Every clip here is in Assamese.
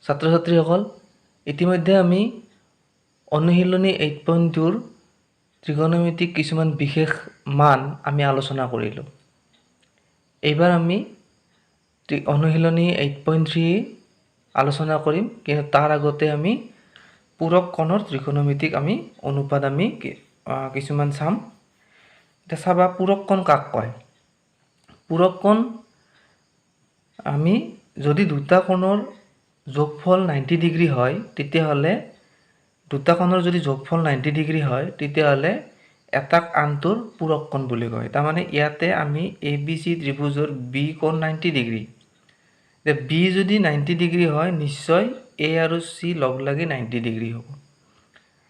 ছাত্ৰ ছাত্ৰীসকল ইতিমধ্যে আমি অনুশীলনী 8.2 ত্ৰিকোণমিতিক কিছুমান বিশেষ মান আমি আলোচনা কৰিলোঁ। এইবাৰ আমি অনুশীলনী 8.3 আলোচনা কৰিম, কিন্তু তাৰ আগতে আমি পূৰক কোণৰ ত্ৰিকোণমিতিক আমি অনুপাত আমি কিছুমান চাম। এতিয়া চাবা পূৰক কোণ কাক কয়। পূৰক কোণ আমি যদি দুটা কোণৰ যোগফল 90 ডিগ্ৰী হয় তেতিয়াহ'লে দুটা কোণৰ যদি যোগফল 90 ডিগ্ৰী হয় তেতিয়াহ'লে এটাক আনটোৰ পূৰক কোণ বুলি কয়। তাৰমানে ইয়াতে আমি ABC ত্ৰিভুজৰ B কোণ 90 ডিগ্ৰী। B যদি 90 ডিগ্ৰী হয় নিশ্চয় A আৰু C লগ লাগি 90 ডিগ্ৰী হ'ব।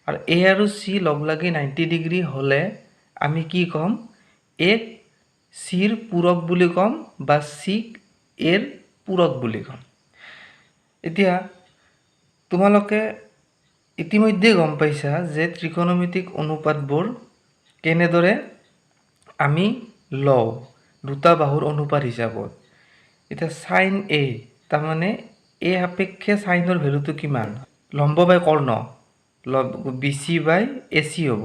আৰু A আৰু C লগ লাগি 90 ডিগ্ৰী হ'লে আমি কি ক'ম? A Cৰ পূৰক বুলি ক'ম বা C Aৰ পূৰক বুলি ক'ম। এতিয়া তোমালোকে ইতিমধ্যে গম পাইছা যে ত্ৰিকোণমিতিক অনুপাতবোৰ কেনেদৰে আমি লওঁ দুটা বাহুৰ অনুপাত হিচাপত। এতিয়া সাইন A, তাৰমানে A সাপেক্ষে সাইনৰ ভেলুটো কিমান? লম্ব বাই কৰ্ণ BC বাই AC হ'ব।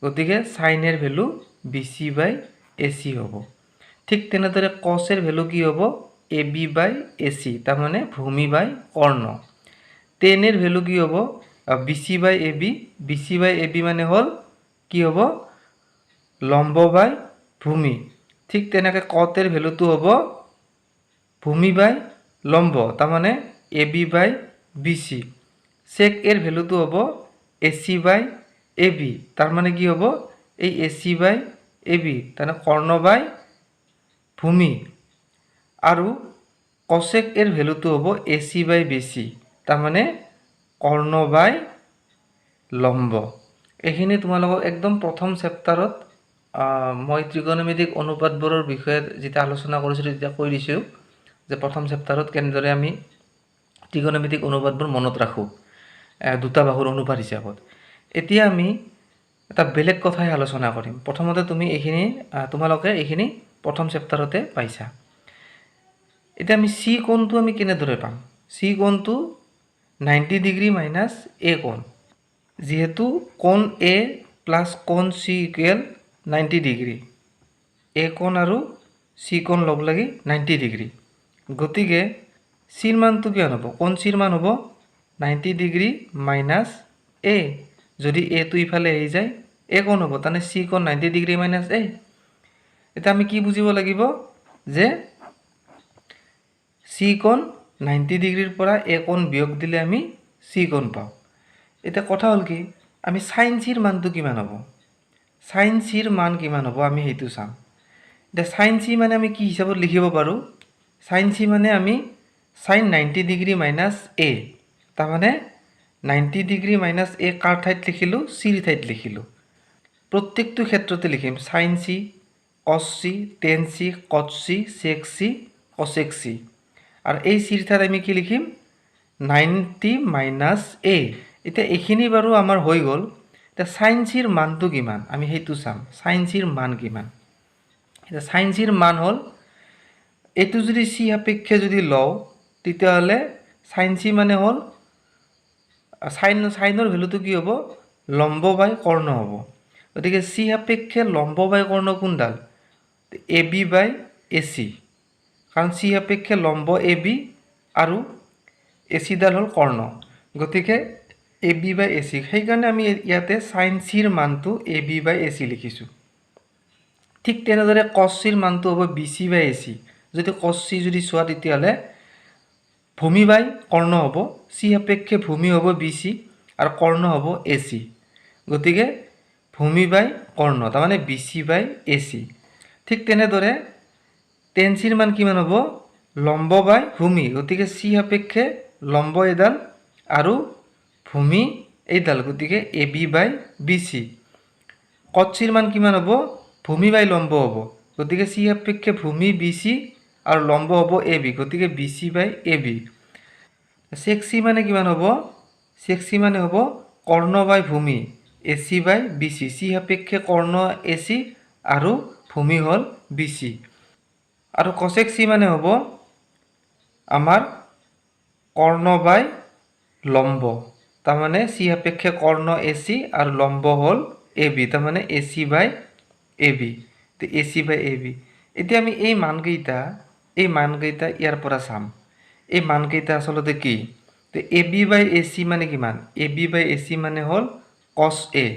গতিকে সাইনৰ ভেলু BC বাই AC হ'ব। ঠিক তেনেদৰে কচৰ ভেলু কি হ'ব? AB বাই AC, তাৰমানে ভূমি বাই কৰ্ণ। টেনৰ ভেলু কি হ'ব? BC বাই AB। BC বাই AB মানে হ'ল কি হ'ব? লম্ব বাই ভূমি। ঠিক তেনেকৈ কটেৰ ভেলুটো হ'ব ভূমি বাই লম্ব, তাৰমানে AB বাই BC। চেক এৰ ভেলুটো হ'ব AC বাই AB, তাৰমানে কি হ'ব? এই AC বাই AB, তাৰমানে কৰ্ণ বাই ভূমি। আৰু কচেক এৰ ভেলুটো হ'ব AC বাই BC, তাৰমানে কৰ্ণ বাই লম্ব। এইখিনি তোমালোকক একদম প্ৰথম চেপ্টাৰত মই ত্ৰিকোণমিতিক অনুপাতবোৰৰ বিষয়ে যেতিয়া আলোচনা কৰিছিলোঁ তেতিয়া কৈ দিছোঁ যে প্ৰথম চেপ্টাৰত কেনেদৰে আমি ত্ৰিকোণমিতিক অনুপাতবোৰ মনত ৰাখোঁ দুটা বাহুৰ অনুপাত হিচাপত। এতিয়া আমি এটা বেলেগ কথাই আলোচনা কৰিম। প্ৰথমতে তোমালোকে এইখিনি প্ৰথম চেপ্টাৰতে পাইছা। এতিয়া আমি C কোণটো আমি কেনেদৰে পাম? C কোণটো 90 ডিগ্ৰী মাইনাছ A কোণ। যিহেতু কোণ A প্লাছ কোণ C ইকুৱেল 90 ডিগ্ৰী। A কোণ আৰু C কোণ লগ লাগি 90 ডিগ্ৰী। গতিকে চিৰ মানটো কিমান হ'ব? কোণ চিৰ মান হ'ব 90 ডিগ্ৰী মাইনাছ A। যদি Aটো ইফালে আহি যায় A কোণ হ'ব, তাৰমানে C কোণ 90 ডিগ্ৰী মাইনাছ A। এতিয়া আমি কি বুজিব লাগিব যে C কোণ 90 ডিগ্ৰীৰ পৰা A কোণ বিয়োগ দিলে আমি C কোণ পাওঁ। এতিয়া কথা হ'ল কি, আমি সাইন চিৰ মানটো কিমান হ'ব? সাইন চিৰ মান কিমান হ'ব আমি সেইটো চাম। এতিয়া সাইন চি মানে আমি কি হিচাপত লিখিব পাৰোঁ? সাইন চি মানে আমি সাইন 90 ডিগ্ৰী মাইনাছ A, তাৰমানে 90 ডিগ্ৰী মাইনাছ A কাৰ ঠাইত লিখিলোঁ? চিৰ ঠাইত লিখিলোঁ। প্ৰত্যেকটো ক্ষেত্ৰতে লিখিম সাইন চি, কচ চি, টেন চি, কট চি, চেক চি, কচেক চি। আৰু এই চিৰ ঠাইত আমি কি লিখিম? 90 মাইনাছ A। এতিয়া এইখিনি বাৰু আমাৰ হৈ গ'ল। এতিয়া সাইন চিৰ মানটো কিমান আমি সেইটো চাম। সাইন চিৰ মান কিমান? এতিয়া সাইন চিৰ মান হ'ল এইটো যদি চি সাপেক্ষে যদি লওঁ তেতিয়াহ'লে সাইন চি মানে হ'ল সাইনৰ ভেলুটো কি হ'ব? লম্ব বাই কৰ্ণ হ'ব। গতিকে চি সাপেক্ষে লম্ব বাই কৰ্ণ কোনডাল? AB বাই AC, কাৰণ চি সাপেক্ষে লম্ব AB আৰু ACডাল হ'ল কৰ্ণ। গতিকে AB বাই AC, সেইকাৰণে আমি ইয়াতে সাইন চিৰ মানটো AB বাই AC লিখিছোঁ। ঠিক তেনেদৰে কচ চিৰ মানটো হ'ব BC বাই AC। যদি কচ চি যদি চোৱা তেতিয়াহ'লে ভূমি বাই কৰ্ণ হ'ব। চি সাপেক্ষে ভূমি হ'ব BC আৰু কৰ্ণ হ'ব AC। গতিকে ভূমি বাই কৰ্ণ, তাৰমানে BC বাই AC। ঠিক তেনেদৰে টেন চিৰ মান কিমান হ'ব? লম্ব বাই ভূমি। গতিকে চি সাপেক্ষে লম্ব এডাল আৰু ভূমি এইডাল, গতিকে AB বাই BC। কট চিৰ মান কিমান হ'ব? ভূমি বাই লম্ব হ'ব। গতিকে চি সাপেক্ষে ভূমি BC আৰু লম্ব হ'ব AB, গতিকে BC বাই AB। চেক চি মানে কিমান হ'ব? চেক চি মানে হ'ব কৰ্ণ বাই ভূমি AC বাই BC। চি সাপেক্ষে কৰ্ণ AC আৰু ভূমি হ'ল BC। আৰু কচেক চি মানে হ'ব আমাৰ কৰ্ণ বাই লম্ব, তাৰমানে চি সাপেক্ষে কৰ্ণ এ চি আৰু লম্ব হ'ল এ বি, তাৰমানে A C by A B. A C by A B. এতিয়া আমি এই মানকেইটা ইয়াৰ পৰা চাম। এই মানকেইটা আচলতে কি? তো এ বি বাই এ চি মানে কিমান? এ বি বাই এ চি মানে হ'ল cos A.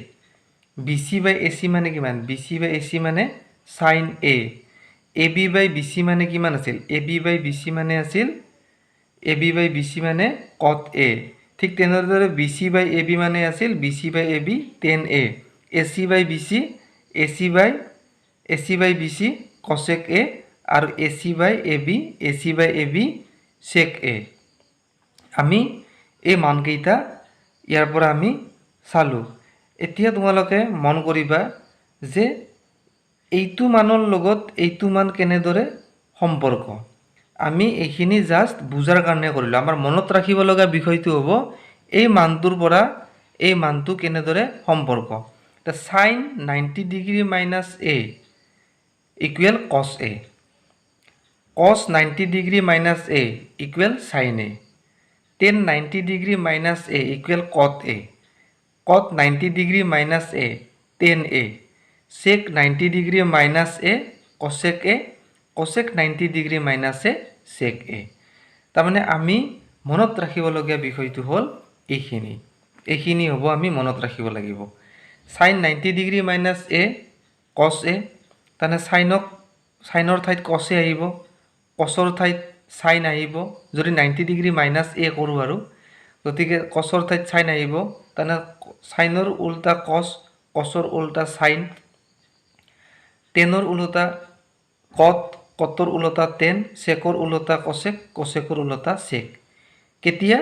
B C by A C মানে কিমান? B C by A C মানে sine A. A B by B C মানে কিমান আছিল? A B by B C মানে আছিল A B by B C মানে কট এ। ঠিক তেনেদৰে B C by A B মানে আছিল B C by A B tan A. A C by B C A C by B C কচেক এ, আৰু A C by A B sec A. আমি এই মানকেইটা ইয়াৰ পৰা আমি চালোঁ। এতিয়া তোমালোকে মন কৰিবা যে এইটো মানৰ লগত এইটো মান কেনেদৰে সম্পৰ্ক। আমি এইখিনি জাষ্ট বুজাৰ কাৰণে কৰিলোঁ। আমাৰ মনত ৰাখিব লগা বিষয়টো হ'ব এই মানটোৰ পৰা এই মানটো কেনেদৰে সম্পৰ্ক। Sign 90 degree minus a equal কছ এ, কছ 90 degree minus a equal sign A, ten 90 degree minus a equal কট এ, কট 90 ডিগ্ৰী মাইনাছ এ টেন এ, চেক 90 ডিগ্ৰী মাইনাছ এ কচেক এ, কচেক 90 ডিগ্ৰী মাইনাছ এ চেক এ। তাৰমানে আমি মনত ৰাখিবলগীয়া বিষয়টো হ'ল এইখিনি হ'ব আমি মনত ৰাখিব লাগিব। চাইন 90 ডিগ্ৰী মাইনাছ এ কছ এ, তাৰমানে চাইনৰ ঠাইত কছে আহিব, কছৰ ঠাইত চাইন আহিব। যদি 90 ডিগ্ৰী মাইনাছ এ কৰোঁ আৰু, গতিকে কছৰ ঠাইত চাইন আহিব, তাৰমানে চাইনৰ উল্টা কছ, কছৰ উল্টা চাইন, টেনৰ ওলোটা কট, কটৰ ওলোটা টেন, চেকৰ ওলোটা কচেক, কচেকৰ ওলোটা চেক। কেতিয়া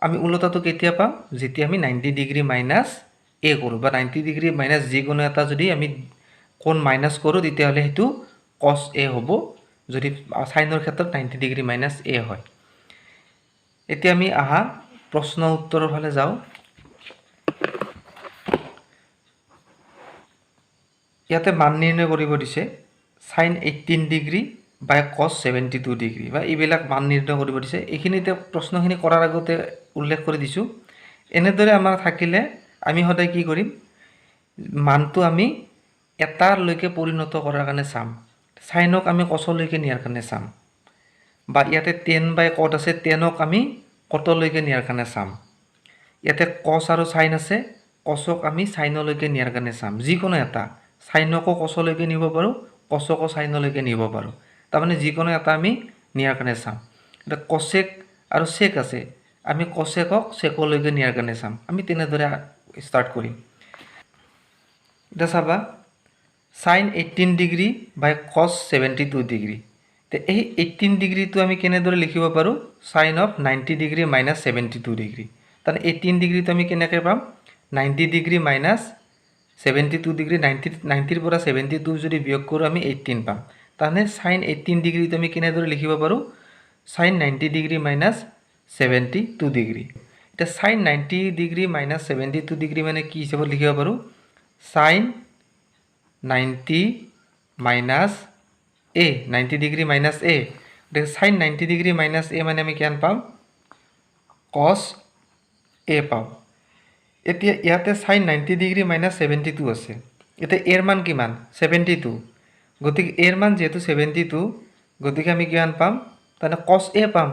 আমি ওলোটাটো কেতিয়া পাম? যেতিয়া আমি 90 ডিগ্ৰী মাইনাছ এ কৰোঁ, বা 90 ডিগ্ৰী মাইনাছ যিকোনো এটা যদি আমি কোণ মাইনাছ কৰোঁ, তেতিয়াহ'লে সেইটো কছ এ হ'ব, যদি চাইনৰ ক্ষেত্ৰত 90 ডিগ্ৰী মাইনাছ এ হয়। এতিয়া আমি আহা প্ৰশ্ন উত্তৰৰ ফালে যাওঁ। ইয়াতে মান নিৰ্ণয় কৰিব দিছে চাইন 18 ডিগ্ৰী বাই কছ 72 ডিগ্ৰী, বা এইবিলাক মান নিৰ্ণয় কৰিব দিছে। এইখিনিতে প্ৰশ্নখিনি কৰাৰ আগতে উল্লেখ কৰি দিছোঁ, এনেদৰে আমাৰ থাকিলে আমি সদায় কি কৰিম? মানটো আমি এটালৈকে পৰিণত কৰাৰ কাৰণে চাম। চাইনক আমি কছলৈকে নিয়াৰ কাৰণে চাম, বা ইয়াতে টেন বাই কট আছে, টেনক আমি কটলৈকে নিয়াৰ কাৰণে চাম। ইয়াতে কছ আৰু চাইন আছে, কছক আমি চাইনলৈকে নিয়াৰ কাৰণে চাম। যিকোনো এটা, চাইনকো কছলৈকে নিব পাৰোঁ, কছকো চাইনলৈকে নিব পাৰোঁ। তাৰমানে যিকোনো এটা আমি নিয়াৰ কাৰণে চাম। এতিয়া কচেক আৰু চেক আছে, আমি কচেকক চেকলৈকে নিয়াৰ কাৰণে চাম। আমি তেনেদৰে ষ্টাৰ্ট কৰিম। এতিয়া চাবা, চাইন 18 ডিগ্ৰী বাই কছ 72 ডিগ্ৰী। এই 18 ডিগ্ৰীটো আমি কেনেদৰে লিখিব পাৰোঁ? Sign off 90 degree minus 72 degree. তাৰমানে 18 ডিগ্ৰীটো আমি কেনেকৈ পাম? 90 ডিগ্ৰী মাইনাছ 72 ডিগ্ৰী, 90ৰ পৰা 72 যদি বিয়োগ কৰোঁ আমি 18 পাম। তাৰমানে চাইন 18 ডিগ্ৰীটো আমি কেনেদৰে লিখিব পাৰোঁ? Sign 90 degree minus 72 degree. এতিয়া চাইন 90 ডিগ্ৰী মাইনাছ 72 ডিগ্ৰী মানে কি হিচাপত লিখিব পাৰোঁ? চাইন 90 মাইনাছ এ, 90 ডিগ্ৰী মাইনাছ এ। গতিকে চাইন 90 ডিগ্ৰী মাইনাছ এ মানে আমি কিমান পাম? কছ এ পাম। এতিয়া ইয়াতে চাইন 90 ডিগ্ৰী মাইনাছ 72 আছে। এতিয়া এৰ মান কিমান? 72। গতিকে এৰ মান যিহেতু 72, গতিকে আমি কিমান পাম? তাৰমানে কছ এ পাম।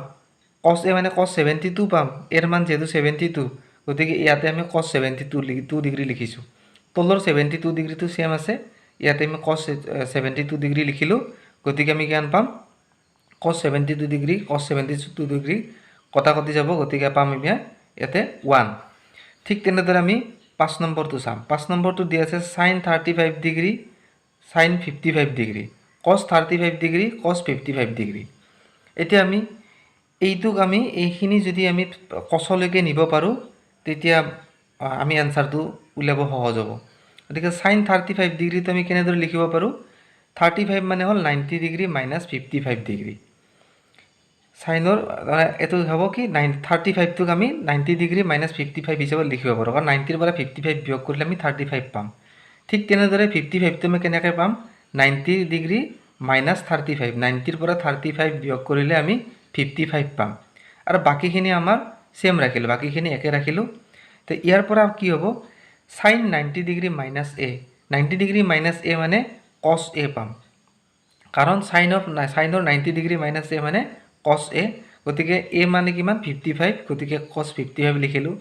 কছ এ মানে কছ 72 পাম। এৰ মান যিহেতু 72, গতিকে ইয়াতে আমি কছ 72 ডিগ্ৰী লিখিছোঁ। তলৰ 72 ডিগ্ৰীটো ছেম আছে, ইয়াতে আমি কছ 72 ডিগ্ৰী লিখিলোঁ। গতিকে আমি কিমান পাম? কছ 72 ডিগ্ৰী, কছ 72 ডিগ্ৰী কটাকটি যাব, গতিকে পাম আমি ইয়াতে 1। ঠিক তেনেদৰে আমি 5 নম্বৰটো চাম। 5 নম্বৰটো দিয়া আছে চাইন 35 ডিগ্ৰী, চাইন 55 ডিগ্ৰী, কছ 35 ডিগ্ৰী, কছ 55 ডিগ্ৰী। এতিয়া আমি এইটোক এইখিনি যদি আমি কছলৈকে নিব পাৰোঁ, তেতিয়া আমি এনচাৰটো উলিয়াব সহজ হ'ব। গতিকে চাইন 35 ডিগ্ৰীটো আমি কেনেদৰে লিখিব পাৰোঁ? 35 মানে হ'ল 90 ডিগ্ৰী মাইনাছ 55 ডিগ্ৰী। চাইনৰ এইটো হ'ব কি? 35টোক আমি 90 ডিগ্ৰী মাইনাছ 55 হিচাপত লিখিব পাৰোঁ, কাৰণ 90ৰ পৰা 55 বিয়োগ কৰিলে আমি 35 পাম। ঠিক তেনেদৰে 55টো আমি কেনেকৈ পাম? 90 ডিগ্ৰী মাইনাছ 35, 90ৰ পৰা 35 বিয়োগ কৰিলে আমি 55 পাম। আৰু বাকীখিনি আমাৰ সেম ৰাখিলোঁ, বাকীখিনি একে ৰাখিলোঁ। তো ইয়াৰ পৰা কি হ'ব, sin 90 ডিগ্ৰী মাইনাছ এ, 90 ডিগ্ৰী মাইনাছ এ মানে cos এ পাম, কাৰণ সাইনৰ 90 ডিগ্ৰী মাইনাছ এ মানে cos এ, গতিকে এ মানে কিমান 55, গতিকে cos 55 লিখিলোঁ।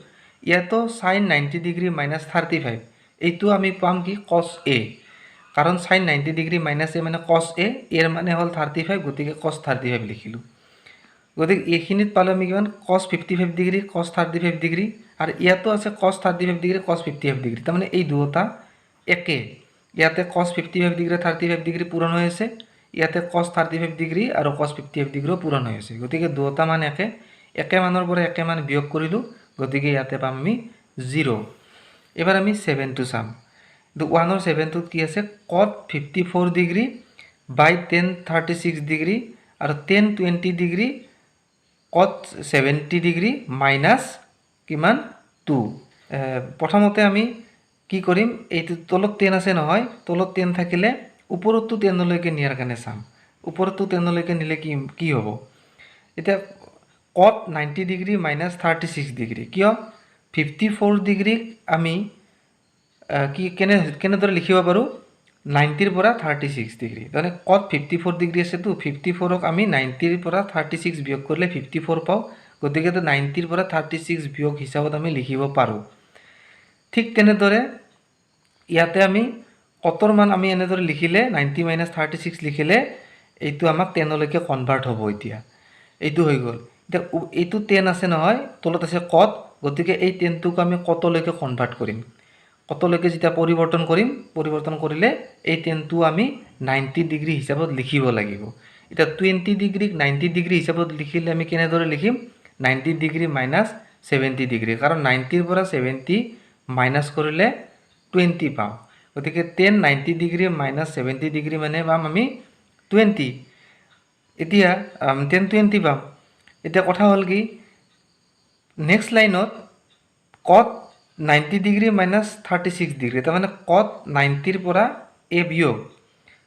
ইয়াতো sin 90 ডিগ্ৰী মাইনাছ 35, এইটো আমি পাম কি cos এ, কাৰণ sin 90 ডিগ্ৰী মাইনাছ এ মানে cos এ, এৰ মানে হ'ল 35, গতিকে cos 35 লিখিলোঁ। গতিকে এইখিনিত পালোঁ আমি কিমান cos 55 ডিগ্ৰী cos 35 ডিগ্ৰী, আৰু ইয়াতো আছে cos 35 ডিগ্ৰী cos 55 ডিগ্ৰী, তাৰমানে এই দুটা একে। ইয়াতে cos 55 ডিগ্ৰী 35 ডিগ্ৰী পূৰণ হৈ আছে, ইয়াতে cos 35 ডিগ্ৰী আৰু cos 55 ডিগ্ৰীও পূৰণ হৈ আছে, গতিকে দুটা মান একে, একে মানৰ পৰা একে মান বিয়োগ কৰিলোঁ, গতিকে ইয়াতে পাম আমি 0। এবাৰ আমি 7টো চাম। 1ৰ 7টোত কি আছে, cot 54 ডিগ্ৰী বাই tan 36 ডিগ্ৰী আৰু tan 20 degree cot 70 degree minus কিমান 2। প্ৰথমতে আমি কি কৰিম, এইটো তলত 10 আছে নহয়, তলত 10 থাকিলে ওপৰতো 10লৈকে নিয়াৰ কাৰণে চাম। ওপৰতো 10লৈকে নিলে কি হ'ব, এতিয়া cot 90 ডিগ্ৰী মাইনাছ 36 ডিগ্ৰী, কিয় 54 ডিগ্ৰীক আমি কেনেদৰে লিখিব পাৰোঁ, 90ৰ পৰা 36 ডিগ্ৰী, তাৰমানে cot 54 ডিগ্ৰী আছেতো, 54ক আমি 90ৰ পৰা 36 বিয়োগ কৰিলে 54 পাওঁ, গতিকে 90ৰ পৰা 36 বিয়োগ হিচাপত আমি লিখিব পাৰোঁ। ঠিক তেনেদৰে ইয়াতে আমি কটৰ মান আমি এনেদৰে লিখিলে 90 মাইনাছ 36 লিখিলে এইটো আমাক 10লৈকে কনভাৰ্ট হ'ব। এতিয়া এইটো হৈ গ'ল। এতিয়া এইটো 10 আছে নহয়, তলত আছে cot, গতিকে এই 10টোক আমি কটলৈকে কনভাৰ্ট কৰিম। কটলৈকে যেতিয়া পৰিৱৰ্তন কৰিম, পৰিৱৰ্তন কৰিলে এই 10টো আমি 90 ডিগ্ৰী হিচাপত লিখিব লাগিব। এতিয়া 20 ডিগ্ৰীক 90 ডিগ্ৰী হিচাপত লিখিলে আমি কেনেদৰে লিখিম, 90 ডিগ্ৰী মাইনাছ 70 ডিগ্ৰী, কাৰণ 90ৰ পৰা 70 মাইনাছ কৰিলে 20 পাওঁ, গতিকে 10 90 ডিগ্ৰী মাইনাছ 70 ডিগ্ৰী মানে পাম আমি 20। এতিয়া 10 20 পাম। এতিয়া কথা হ'ল কি, নেক্সট লাইনত cot 90 ডিগ্ৰী মাইনাছ 36 ডিগ্ৰী, তাৰমানে cot 90ৰ পৰা এ বিয়োগ,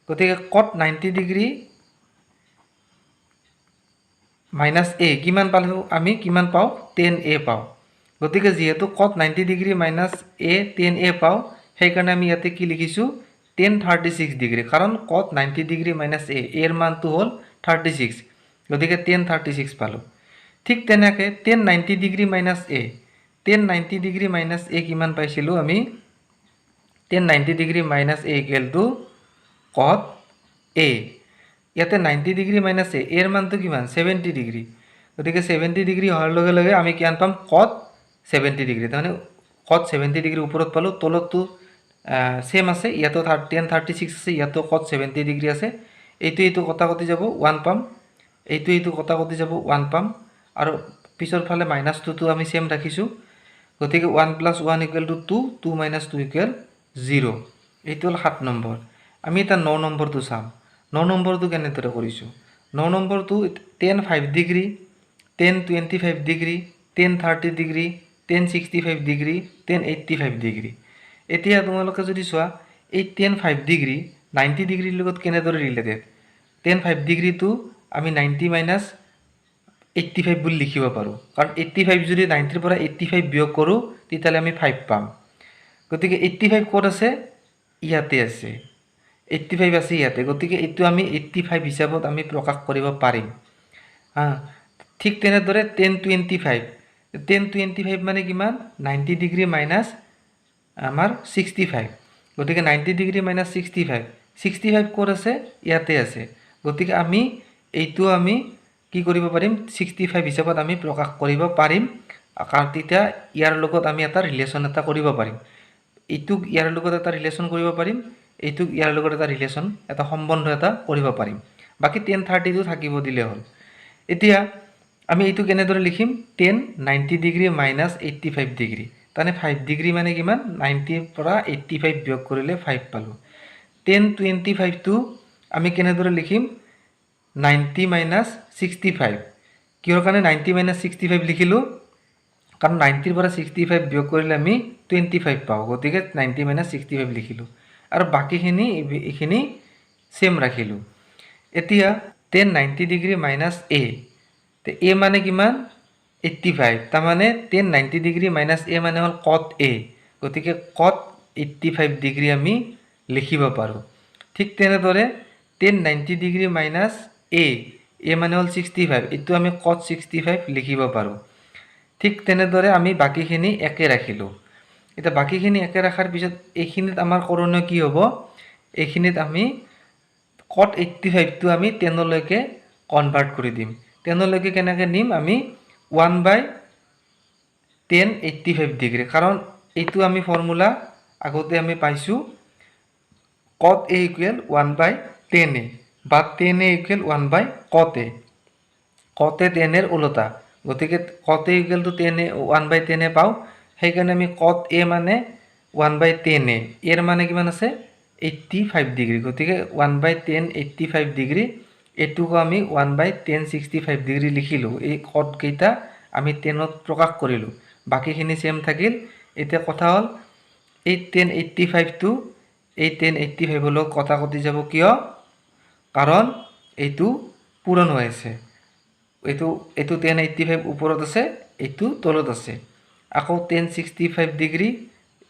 গতিকে cot 90 ডিগ্ৰী মাইনাছ এ কিমান পালোঁ আমি, কিমান পাওঁ 10a পাওঁ। গতিকে যিহেতু cot 90 ডিগ্ৰী মাইনাছ এ 10a পাওঁ, সেইকাৰণে আমি ইয়াতে কি লিখিছোঁ 10 36 ডিগ্ৰী, কাৰণ cot 90 ডিগ্ৰী মাইনাছ এ, এৰ মানটো হ'ল 36, গতিকে 10 36 পালোঁ। ঠিক তেনেকৈ 10 90 ডিগ্ৰী মাইনাছ এ, 10 90 ডিগ্ৰী মাইনাছ এ কিমান পাইছিলোঁ আমি, 10 90 degree minus a equal to cot এ। ইয়াতে 90 ডিগ্ৰী মাইনাছ এ, এৰ মানটো কিমান 70 ডিগ্ৰী, গতিকে 70 ডিগ্ৰী হোৱাৰ লগে লগে আমি কিমান পাম cot 70 ডিগ্ৰী, তাৰমানে cot 70 ডিগ্ৰী ওপৰত পালোঁ, তলতটো সেম আছে, ইয়াতো 10 36 আছে, ইয়াতো cot 70 ডিগ্ৰী আছে, এইটো কটা কটি যাব 1 পাম, এইটো কটা কটি যাব 1 পাম, আৰু পিছৰ ফালে মাইনাছটোতো আমি সেম ৰাখিছোঁ, গতিকে 1 + 1 = 2, 2 - 2 = 0। এইটো হ'ল 7 নম্বৰ। আমি এটা 9 নম্বৰটো চাম। 9 নম্বৰটো কেনেদৰে কৰিছোঁ, 9 নম্বৰটো 10 5 degree 10 25 degree 10 30 degree 10 65 degree 10 85 degree. এতিয়া তোমালোকে যদি চোৱা এই 10 5 ডিগ্ৰী 90 ডিগ্ৰীৰ লগত কেনেদৰে ৰিলেটেড, 10 5 ডিগ্ৰীটো আমি 90 মাইনাছ 85 বুলি লিখিব পাৰোঁ, কাৰণ 85 যদি 90ৰ পৰা 85 বিয়োগ কৰোঁ তেতিয়াহ'লে আমি 5 পাম। গতিকে 85 ক'ত আছে, ইয়াতে আছে, 85 আছে ইয়াতে, গতিকে এইটো আমি 85 হিচাপত আমি প্ৰকাশ কৰিব পাৰিম। ঠিক তেনেদৰে 10 25, 10 25 মানে কিমান 90 ডিগ্ৰী মাইনাছ আমাৰ 65, গতিকে 90 ডিগ্ৰী মাইনাছ 65, 65 ক'ত আছে, ইয়াতে আছে, গতিকে আমি এইটো আমি কি কৰিব পাৰিম 65 হিচাপত আমি প্ৰকাশ কৰিব পাৰিম, কাৰণ তেতিয়া ইয়াৰ লগত আমি এটা ৰিলেশ্যন এটা কৰিব পাৰিম, এইটোক ইয়াৰ লগত এটা ৰিলেশ্যন কৰিব পাৰিম, এইটোক ইয়াৰ লগত এটা ৰিলেশ্যন এটা সম্বন্ধ এটা কৰিব পাৰিম, বাকী 10 30টো থাকিব দিলে হ'ল। এতিয়া আমি এইটো কেনেদৰে লিখিম, 10 90 ডিগ্ৰী মাইনাছ 85 ডিগ্ৰী, তাৰমানে 5 ডিগ্ৰী মানে কিমান 90ৰ পৰা 85 বিয়োগ কৰিলে 5 পালোঁ। 10 25টো আমি কেনেদৰে লিখিম 90 মাইনাছ 65, কিহৰ কাৰণে 90 মাইনাছ 65 লিখিলোঁ, কাৰণ 90ৰ পৰা 65 বিয়োগ কৰিলে আমি 25 পাওঁ, গতিকে 90 মাইনাছ 65 লিখিলোঁ, আৰু বাকীখিনি এইখিনি সেম ৰাখিলোঁ। এতিয়া 10 90 ডিগ্ৰী মাইনাছ এ, এ মানে কিমান 85 তাৰমানে tan 90 ডিগ্ৰী মাইনাছ a মানে হ'ল cot a গতিকে cot 85 ডিগ্ৰী আমি লিখিব পাৰোঁ ঠিক তেনেদৰে tan 90 ডিগ্ৰী মাইনাছ a মানে হ'ল 65 এইটো আমি cot 65 লিখিব পাৰোঁ ঠিক তেনেদৰে আমি বাকিখিনি একে ৰাখিলোঁ এটা বাকিখিনি একে ৰাখাৰ পিছত এইখিনিত আমাৰ কৰণীয় কি হ'ব এইখিনিত আমি cot 85 টো আমি 10 লৈকে কনভাৰ্ট কৰি দিম 10 লৈকে কেনেকৈ নিম আমি 1/10 85 ডিগ্ৰী কাৰণ এইটো আমি ফৰ্মুলা আগতে আমি পাইছোঁ cot a equal 1/10 a বা 10 a equal 1/cot a cot a 10 এর উল্টা গতিকে cot a equal to 10 a 1/10 a পাও সেইকাৰণে আমি cot a মানে 1/10 a এৰ মানে কিমান আছে 85 ডিগ্ৰী গতিকে 1/10 85 ডিগ্ৰী এটুকু আমি 1/10 65 ডিগ্ৰী লিখিলোঁ এই cot কেইটা আমি 10ত প্ৰকাশ কৰিলোঁ বাকিখিনি সেম থাকিল এতিয়া কথা হ'ল এই 1085 টো এই 1085 লগত কটাকটি যাব কিয় কাৰণ এইটো পূৰণ হৈ আছে এইটো 1085 ওপৰত আছে এইটো তলত আছে আকৌ 1065 ডিগ্ৰী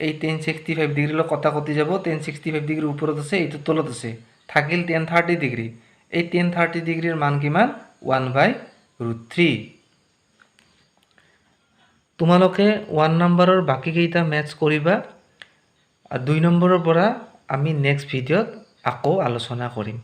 এই 1065 ডিগ্ৰী লগত কটাকটি যাব 1065 ডিগ্ৰী ওপৰত আছে এইটো তলত আছে থাকিল 1030 ডিগ্ৰী এই 1030 ডিগ্ৰীৰ মান কিমান 1/√3 তোমালোকে 1 নম্বৰৰ বাকি কেইটা ম্যাথছ কৰিবা আৰু 2 নম্বৰৰ পৰা আমি নেক্সট ভিডিঅ'ত আকৌ আলোচনা কৰিম